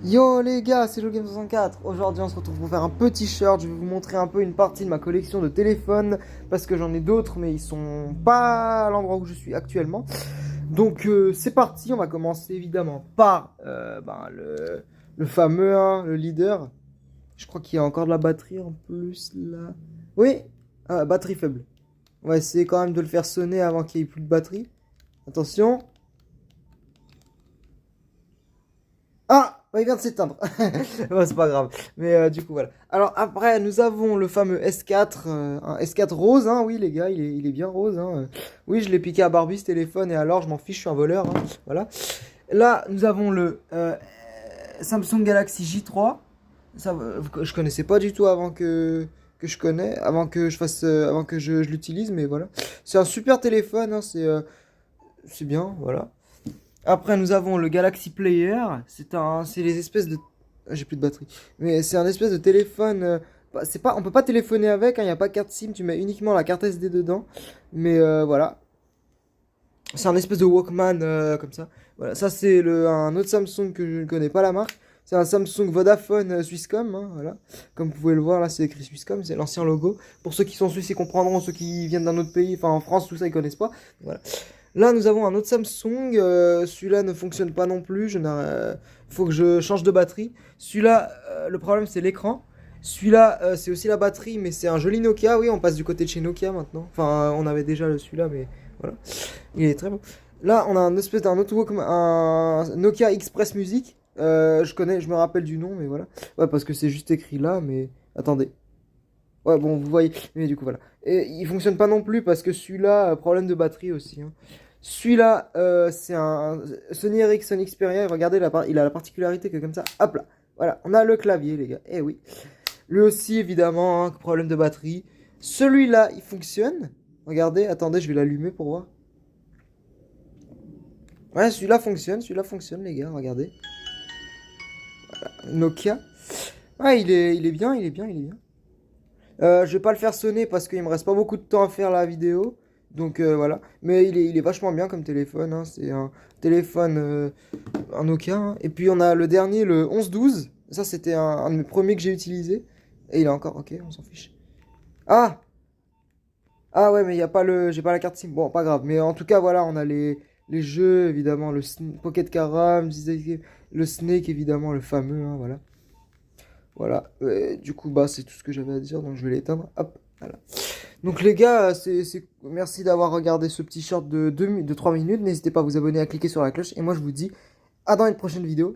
Yo les gars, c'est JoGame64. Aujourd'hui on se retrouve pour faire un petit shirt. Je vais vous montrer un peu une partie de ma collection de téléphones parce que j'en ai d'autres mais ils sont pas à l'endroit où je suis actuellement. Donc c'est parti, on va commencer évidemment par le fameux, hein, le leader. Je crois qu'il y a encore de la batterie en plus là. Oui, batterie faible. On va essayer quand même de le faire sonner avant qu'il n'y ait plus de batterie. Attention. Ah, bah, il vient de s'éteindre. Bon, c'est pas grave. Mais du coup, voilà. Alors après, nous avons le fameux S4, un S4 rose, hein. Oui, les gars, il est bien rose, hein. Oui, je l'ai piqué à Barbie ce téléphone et alors, je m'en fiche, je suis un voleur, hein. Voilà. Là, nous avons le Samsung Galaxy J3. Ça, je connaissais pas du tout avant que je fasse, avant que je l'utilise, mais voilà. C'est un super téléphone, hein. C'est bien, voilà. Après, nous avons le Galaxy Player. C'est les espèces de. Ah, j'ai plus de batterie. Mais c'est un espèce de téléphone. C'est pas, on peut pas téléphoner avec. Il n'y a pas carte SIM. Tu mets uniquement la carte SD dedans. Mais voilà. C'est un espèce de Walkman comme ça. Voilà. Ça, c'est un autre Samsung que je ne connais pas la marque. C'est un Samsung Vodafone Swisscom. Hein, voilà. Comme vous pouvez le voir, là, c'est écrit Swisscom. C'est l'ancien logo. Pour ceux qui sont suisses, ils comprendront. Ceux qui viennent d'un autre pays, enfin en France, tout ça, ils connaissent pas. Voilà. Là, nous avons un autre Samsung. Celui-là ne fonctionne pas non plus. Faut que je change de batterie. Celui-là, le problème, c'est l'écran. Celui-là, c'est aussi la batterie, mais c'est un joli Nokia. Oui, on passe du côté de chez Nokia maintenant. Enfin, on avait déjà celui-là, mais voilà. Il est très bon. Là, on a un espèce d'un autre un Nokia Express Music. Je me rappelle du nom, mais voilà. Ouais, parce que c'est juste écrit là, mais attendez. Ouais, bon, vous voyez. Mais du coup, voilà. Et il fonctionne pas non plus parce que celui-là, problème de batterie aussi, hein. Celui-là, c'est un Sony Ericsson Xperia. Regardez, il a la particularité que comme ça, hop là. Voilà, on a le clavier, les gars. Eh oui. Lui aussi, évidemment, hein, problème de batterie. Celui-là, il fonctionne. Regardez, attendez, je vais l'allumer pour voir. Ouais, celui-là fonctionne, les gars, regardez. Nokia. Ouais, il est bien, il est bien, il est bien. Je vais pas le faire sonner parce qu'il me reste pas beaucoup de temps à faire la vidéo. Donc voilà. Mais il est vachement bien comme téléphone, hein. C'est un téléphone, un Nokia, hein. Et puis on a le dernier, le 1112. Ça, c'était un de mes premiers que j'ai utilisé. Et il est encore. Ok, on s'en fiche. Ah! Ah ouais, mais il y a pas j'ai pas la carte SIM. Bon, pas grave. Mais en tout cas, voilà, on a les jeux, évidemment. Pocket Carom, le Snake, évidemment, le fameux, hein, voilà. Voilà, du coup, bah, c'est tout ce que j'avais à dire, donc je vais l'éteindre. Hop, voilà. Donc les gars, merci d'avoir regardé ce petit short de 3 minutes. N'hésitez pas à vous abonner, à cliquer sur la cloche. Et moi, je vous dis à dans une prochaine vidéo.